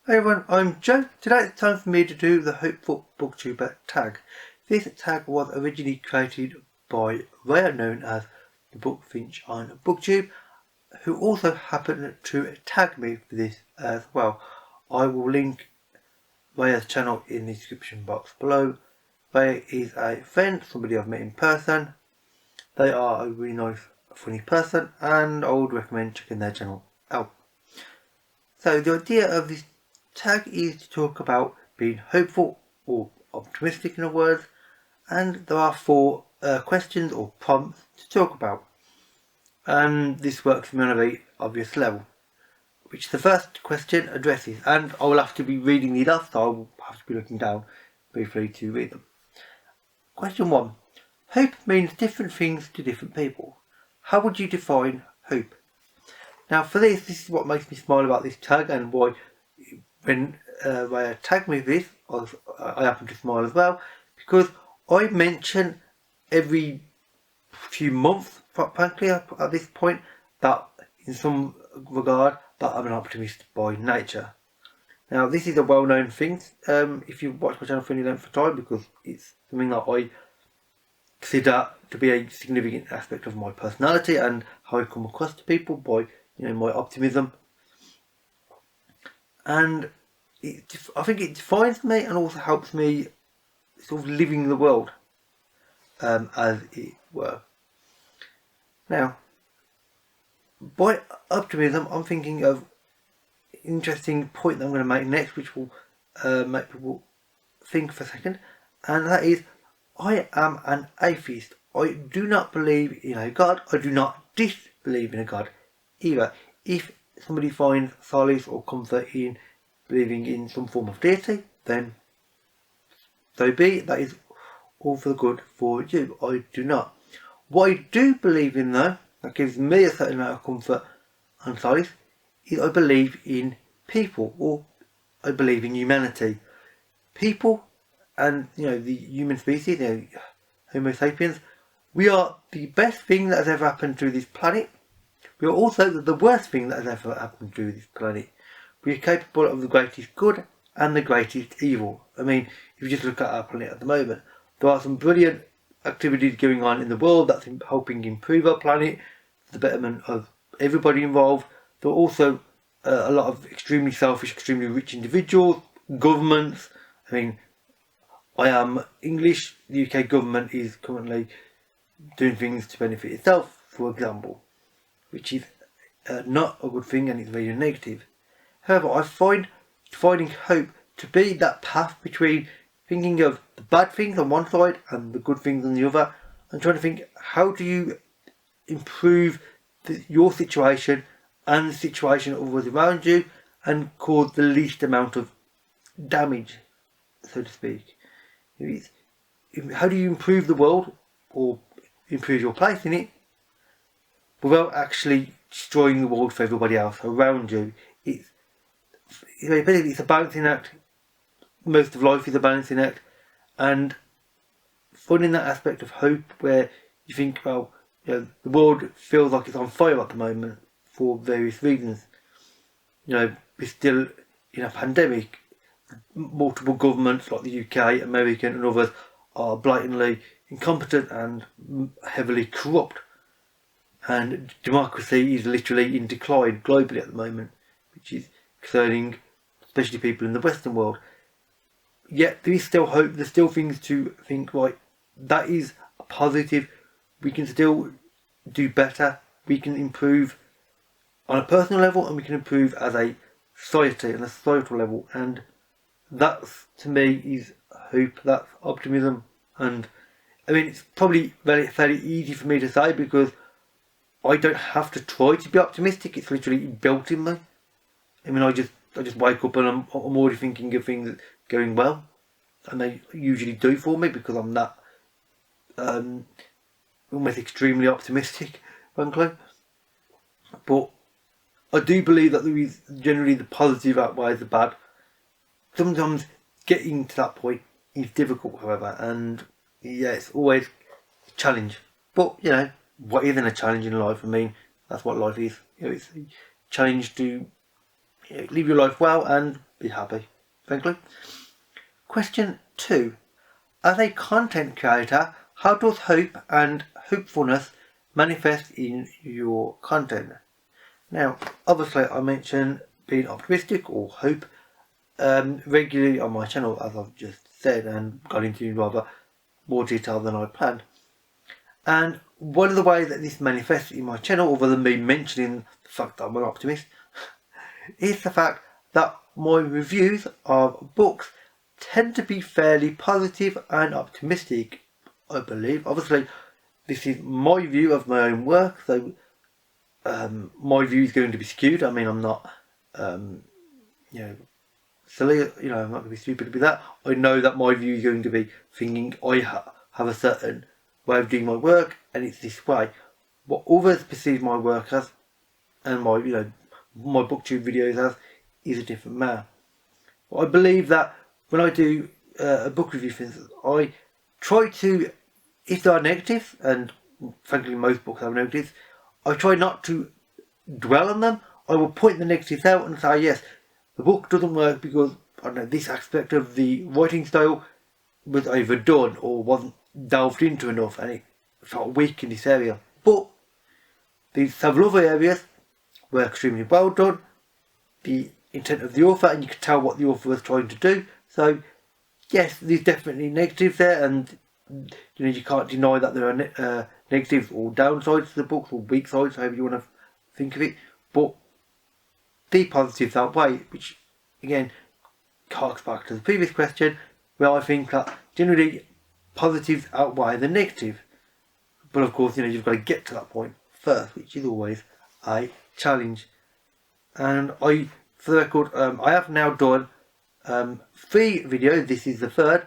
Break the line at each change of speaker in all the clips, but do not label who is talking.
Hey everyone, I'm Joe. Today it's time for me to do the Hopeful Booktuber Tag. This tag was originally created by Raya, known as the Bookfinch on Booktube, who also happened to tag me for this as well. I will link Raya's channel in the description box below. Raya is a friend, somebody I've met in person. They are a really nice, funny person, and I would recommend checking their channel out. So the idea of this tag is to talk about being hopeful or optimistic in a word, and there are four questions or prompts to talk about, and this works on a very obvious level, which the first question addresses, and I will have to be reading these off, so I will have to be looking down briefly to read them. Question 1. Hope means different things to different people. How would you define hope? Now for this is what makes me smile about this tag, and why when Raya tagged me this, I happen to smile as well, because I mention every few months, frankly, at this point, that in some regard that I'm an optimist by nature. Now this is a well-known thing, if you watch my channel for any length of time, because it's something that I consider to be a significant aspect of my personality and how I come across to people by my optimism. And I think it defines me and also helps me sort of living the world, as it were. Now, by optimism, I'm thinking of an interesting point that I'm going to make next, which will make people think for a second, and that is, I am an atheist. I do not believe in a God. I do not disbelieve in a God either. If somebody finds solace or comfort in believing in some form of deity, then so be it. That is all for the good for you. I do not. What I do believe in, though, that gives me a certain amount of comfort and solace, is I believe in people, or I believe in humanity. People and the human species, Homo sapiens, we are the best thing that has ever happened to this planet. We are also the worst thing that has ever happened to this planet. We are capable of the greatest good and the greatest evil. I mean, if you just look at our planet at the moment, there are some brilliant activities going on in the world that's helping improve our planet for the betterment of everybody involved. There are also a lot of extremely selfish, extremely rich individuals, governments. I mean, I am English. The UK government is currently doing things to benefit itself, for example, which is not a good thing, and it's very negative. However, I find finding hope to be that path between thinking of the bad things on one side and the good things on the other, and trying to think, how do you improve your situation and the situation of others around you and cause the least amount of damage, so to speak. How do you improve the world or improve your place in it without actually destroying the world for everybody else around you? It's a balancing act. Most of life is a balancing act, and finding that aspect of hope where you think, well, the world feels like it's on fire at the moment for various reasons. We're still in a pandemic. Multiple governments like the UK, American and others are blatantly incompetent and heavily corrupt, and democracy is literally in decline globally at the moment, which is concerning especially people in the Western world. Yet there is still hope. There's still things to think, right, that is a positive. We can still do better. We can improve on a personal level, and we can improve as a society, on a societal level, and that's, to me, is hope. That's optimism. And I mean, it's probably fairly easy for me to say, because I don't have to try to be optimistic. It's literally built in me. I mean, I just wake up and I'm already thinking of things going well, and they usually do for me, because I'm that almost extremely optimistic, frankly. But I do believe that there is generally the positive outweighs the bad. Sometimes getting to that point is difficult, however, and it's always a challenge. But what isn't a challenge in life? I mean, that's what life is. It's a challenge to live your life well and be happy, frankly. Question 2. As a content creator, how does hope and hopefulness manifest in your content? Now, obviously I mentioned being optimistic or hope regularly on my channel, as I've just said, and got into rather more detail than I planned. And one of the ways that this manifests in my channel, other than me mentioning the fact that I'm an optimist, is the fact that my reviews of books tend to be fairly positive and optimistic, I believe. Obviously, this is my view of my own work, so my view is going to be skewed. I mean, I'm not, silly, I'm not going to be stupid with that. I know that my view is going to be thinking I have a certain way of doing my work, and it's this way. What others perceive my work as, and my booktube videos as, is a different matter. But I believe that when I do a book review, for instance, I try to, if there are negatives, and frankly most books have negatives, I try not to dwell on them. I will point the negatives out and say, yes, the book doesn't work because, I don't know, this aspect of the writing style was overdone or wasn't delved into enough and it felt weak in this area. But these several other areas were extremely well done. The intent of the author, and you could tell what the author was trying to do. So yes, there's definitely negatives there, and you can't deny that there are negatives or downsides to the books, or weak sides, however you want to think of it. But the positives outweigh, which again harks back to the previous question, where I think that generally positives outweigh the negative. But of course, you've got to get to that point first, which is always a challenge. And for the record, I have now done 3 videos. This is the 3rd,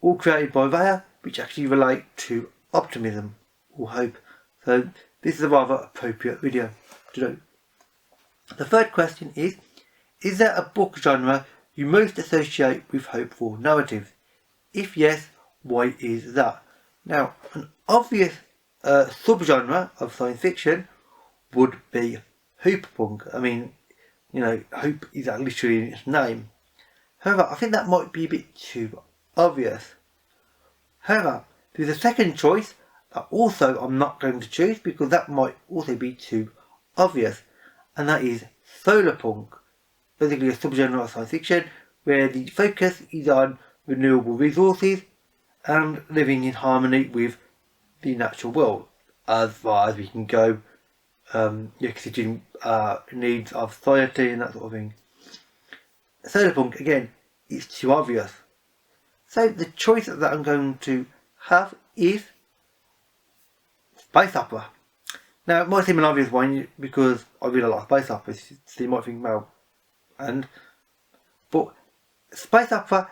all created by Raya, which actually relate to optimism or hope. So this is a rather appropriate video to do. The 3rd question is there a book genre you most associate with hopeful narratives? If yes, why is that? Now, an obvious subgenre of science fiction would be Hoopunk. I mean, hope is literally in its name. However, I think that might be a bit too obvious. However, there's a second choice that also I'm not going to choose because that might also be too obvious, and that is Solarpunk. Basically a subgenre of science fiction where the focus is on renewable resources and living in harmony with the natural world as far as we can go, considering needs of society and that sort of thing. Solarpunk, again, is too obvious. So the choice that I'm going to have is space opera. Now, it might seem an obvious one because I really like space operas, so you might think, well, but space opera,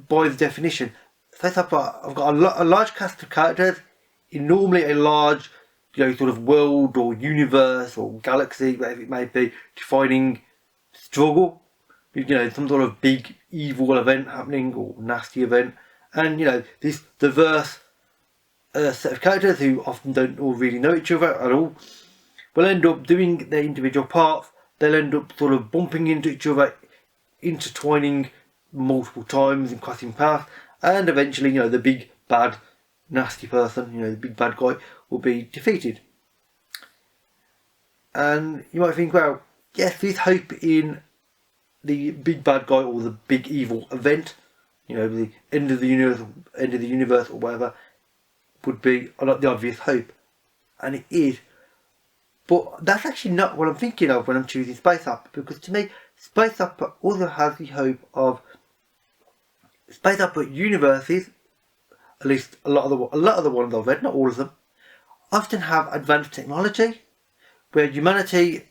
by the definition, space opera, I've got a large cast of characters in normally a large, sort of world or universe or galaxy, whatever it may be, defining struggle. Some sort of big evil event happening or nasty event, and this diverse set of characters who often don't all really know each other at all will end up doing their individual parts. They'll end up sort of bumping into each other, intertwining multiple times and crossing paths, and eventually the big bad nasty person, the big bad guy, will be defeated. And you might think, well, yes, there's hope in the big bad guy or the big evil event, the end of the universe or whatever, would be the obvious hope, and it is. But that's actually not what I'm thinking of when I'm choosing space opera, because to me, space opera also has the hope of space opera universes. At least a lot of the ones I've read, not all of them, often have advanced technology, where humanity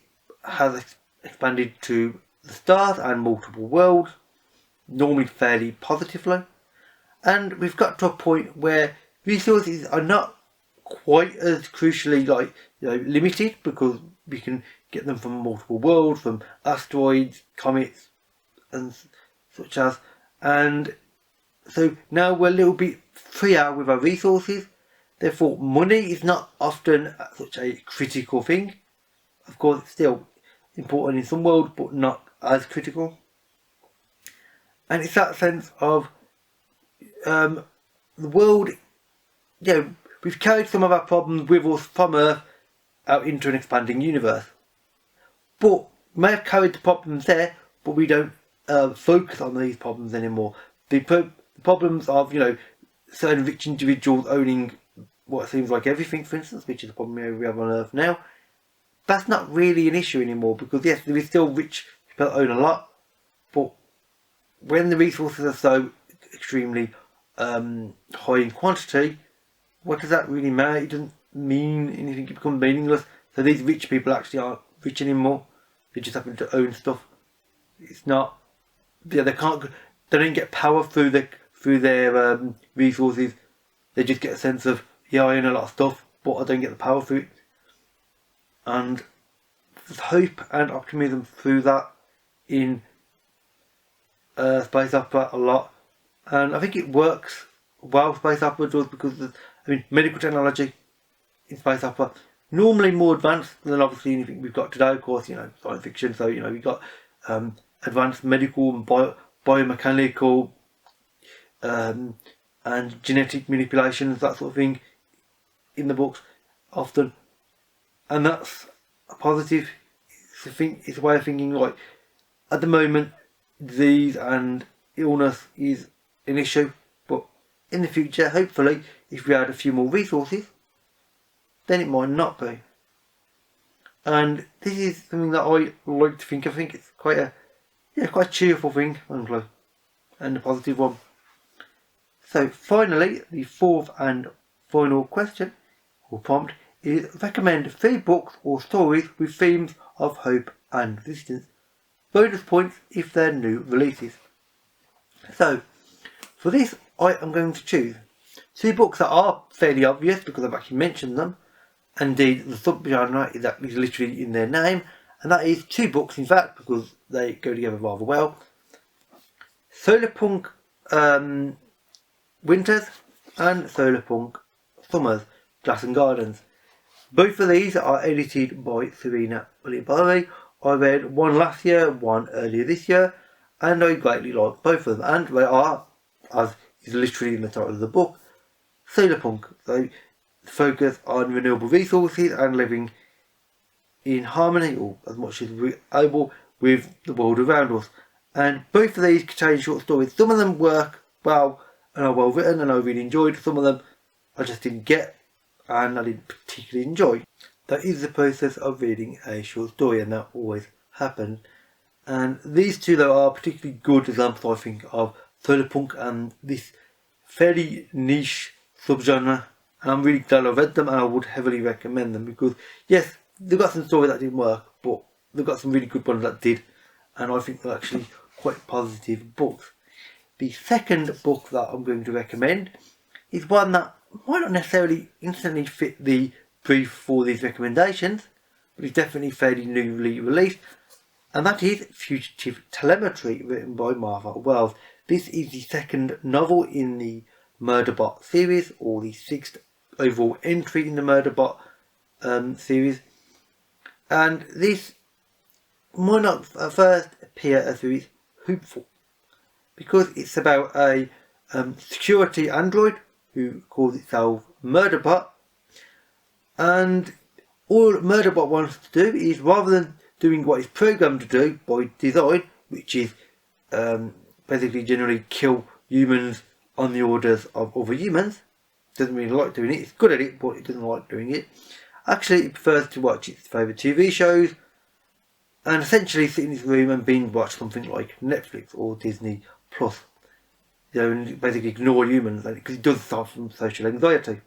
has expanded to the stars and multiple worlds, normally fairly positively, and we've got to a point where resources are not quite as crucially limited, because we can get them from multiple worlds, from asteroids, comets, and such as, and so now we're a little bit freer with our resources. Therefore, money is not often such a critical thing. Of course, it's still important in some worlds, but not as critical. And it's that sense of the world, we've carried some of our problems with us from Earth out into an expanding universe. But we may have carried the problems there, but we don't focus on these problems anymore. The problems of, certain rich individuals owning what seems like everything, for instance, which is the problem we have on Earth now, that's not really an issue anymore, because yes, there is still rich people that own a lot, but when the resources are so extremely high in quantity, what does that really matter? It doesn't mean anything, it becomes meaningless. So these rich people actually aren't rich anymore, they just happen to own stuff. It's not, they don't get power through their resources. They just get a sense of, I own a lot of stuff, but I don't get the power through it. And there's hope and optimism through that in space opera a lot. And I think it works well, space opera does, because medical technology in space opera normally more advanced than obviously anything we've got today, of course, science fiction. So, we've got advanced medical and biomechanical and genetic manipulations, that sort of thing, in the books often. And that's a positive. It's a way of thinking, like, at the moment, disease and illness is an issue, but in the future, hopefully, if we had a few more resources, then it might not be. And this is something that I like to think. I think it's quite a cheerful thing, and a positive one. So finally, the fourth and final question or prompt is: recommend 3 books or stories with themes of hope and resistance. Bonus points if they're new releases. So for this, I am going to choose 2 books that are fairly obvious because I've actually mentioned them. Indeed, the subgenre is literally in their name, and that is 2 books in fact, because they go together rather well. Solarpunk Winters and Solarpunk Summers, Glass and Gardens. Both of these are edited by Sarena Ulibarri. I read one last year, one earlier this year, and I greatly like both of them. And they are, as is literally in the title of the book, Solarpunk. So focus on renewable resources and living in harmony, or as much as we're able, with the world around us. And both of these contain short stories. Some of them work well and are well written and I really enjoyed. Some of them I just didn't get and I didn't particularly enjoy. That is the process of reading a short story, and that always happens. And these 2 though are particularly good examples, I think, of Solarpunk and this fairly niche subgenre. And I'm really glad I read them, and I would heavily recommend them, because yes, they've got some stories that didn't work, but they've got some really good ones that did, and I think they're actually quite positive books. The second book that I'm going to recommend is one that might not necessarily instantly fit the brief for these recommendations, but it's definitely fairly newly released, and that is Fugitive Telemetry, written by Martha Wells. This is the second novel in the Murderbot series, or the 6th overall entry in the Murderbot series, and this might not at first appear as very hopeful, because it's about a security android who calls itself Murderbot, and all Murderbot wants to do is, rather than doing what it's programmed to do by design, which is basically generally kill humans on the orders of other humans, doesn't really like doing it. It's good at it, but it doesn't like doing it. Actually, it prefers to watch its favourite TV shows and essentially sit in its room and binge watch something like Netflix or Disney Plus. And basically ignore humans, because it does suffer from social anxiety.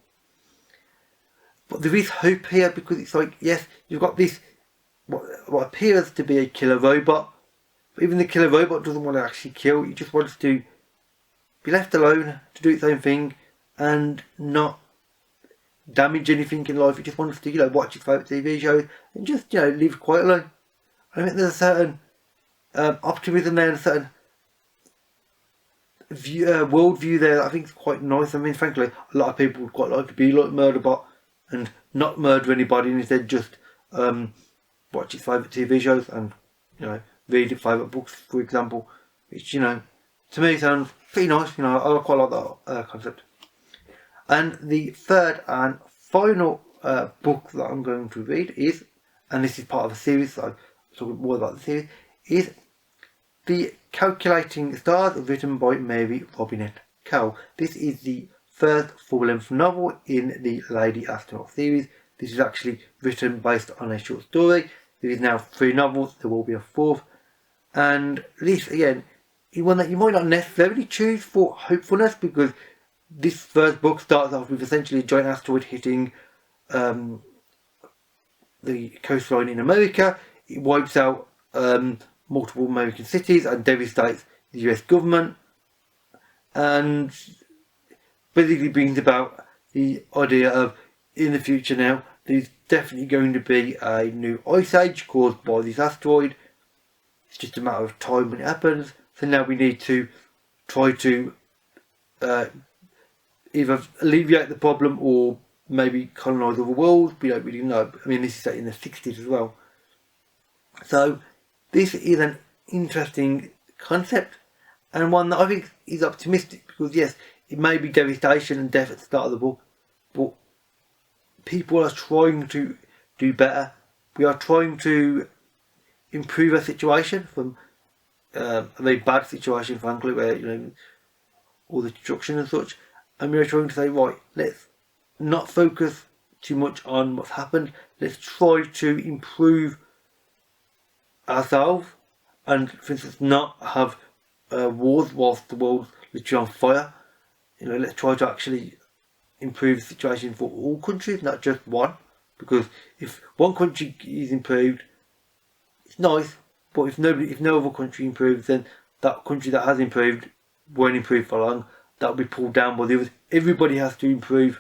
But there is hope here, because it's like, yes, you've got this what appears to be a killer robot, but even the killer robot doesn't want to actually kill. It just wants to be left alone to do its own thing and not damage anything in life. It just wants to, watch its favourite TV shows and just, live quietly. I mean, there's a certain optimism there and a certain worldview there that I think is quite nice. I mean, frankly, a lot of people would quite like to be like Murderbot and not murder anybody, and instead just watch its favourite TV shows and, read favourite books, for example, which, you know, to me sounds pretty nice. You know, I quite like that concept. And the third and final book that I'm going to read is, and this is part of a series, so I'll talk more about the series, is The Calculating Stars, written by Mary Robinette Kowal. This is the first full-length novel in the Lady Astronaut series. This is actually written based on a short story. There is now 3 novels, there will be a 4th. And this, again, is one that you might not necessarily choose for hopefulness, because this first book starts off with essentially a giant asteroid hitting the coastline in America. It wipes out multiple American cities and devastates the US government, and basically brings about the idea of, in the future now, there's definitely going to be a new ice age caused by this asteroid. It's just a matter of time when it happens. So now we need to try to either alleviate the problem or maybe colonise other worlds. We don't really know. I mean, this is set in the 60s as well. So this is an interesting concept, and one that I think is optimistic, because yes, it may be devastation and death at the start of the book, but people are trying to do better. We are trying to improve our situation from a very bad situation, frankly, where, you know, all the destruction and such, and we are trying to say, right, let's not focus too much on what's happened. Let's try to improve ourselves, and for instance, not have wars whilst the world's literally on fire. You know, let's try to actually improve the situation for all countries, not just one. Because if one country is improved, it's nice, but if no other country improves, then that country that has improved won't improve for long. That will be pulled down by the others. Everybody has to improve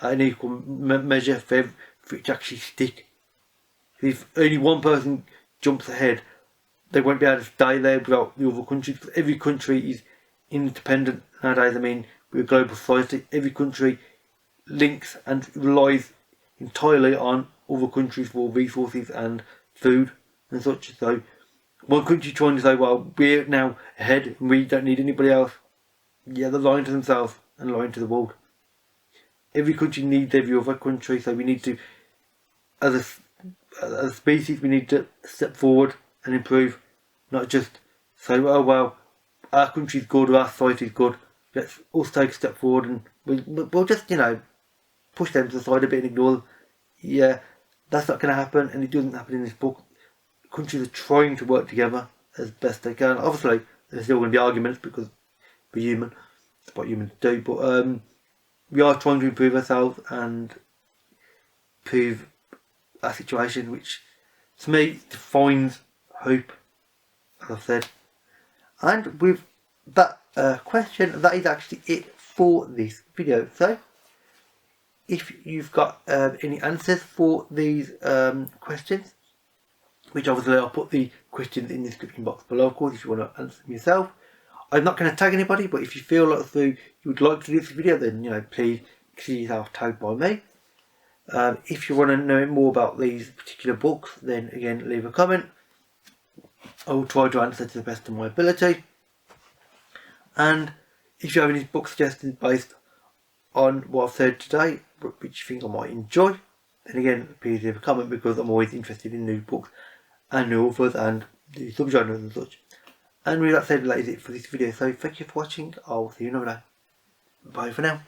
at an equal measure for it to actually stick. If only one person jumps ahead, they won't be able to stay there without the other countries. Every country is independent nowadays. I mean, we're a global society. Every country links and relies entirely on other countries for resources and food and such. So one country trying to say, well, we're now ahead and we don't need anybody else, yeah, they're lying to themselves and lying to the world. Every country needs every other country, so we need to, as a species, we need to step forward and improve, not just say, oh well, our country's good or our society's good, let's us take a step forward, and we'll just, you know, push them to the side a bit and ignore them. Yeah, that's not going to happen, and it doesn't happen in this book. Countries are trying to work together as best they can. Obviously, there's still going to be arguments because we're human. It's what humans do, but we are trying to improve ourselves and improve our situation, which to me defines hope, as I've said. And with that question, that is actually it for this video. So if you've got any answers for these questions, which obviously I'll put the questions in the description box below, of course, if you want to answer them yourself. I'm not going to tag anybody, but if you feel like you would like to do this video, then, you know, please consider yourself tagged by me. If you want to know more about these particular books, then again, leave a comment. I will try to answer to the best of my ability. And if you have any book suggestions based on what I've said today, which you think I might enjoy, then again, please leave a comment, because I'm always interested in new books and new authors and the subgenres and such. And with that said, that is it for this video. So thank you for watching. I'll see you another day. Bye for now.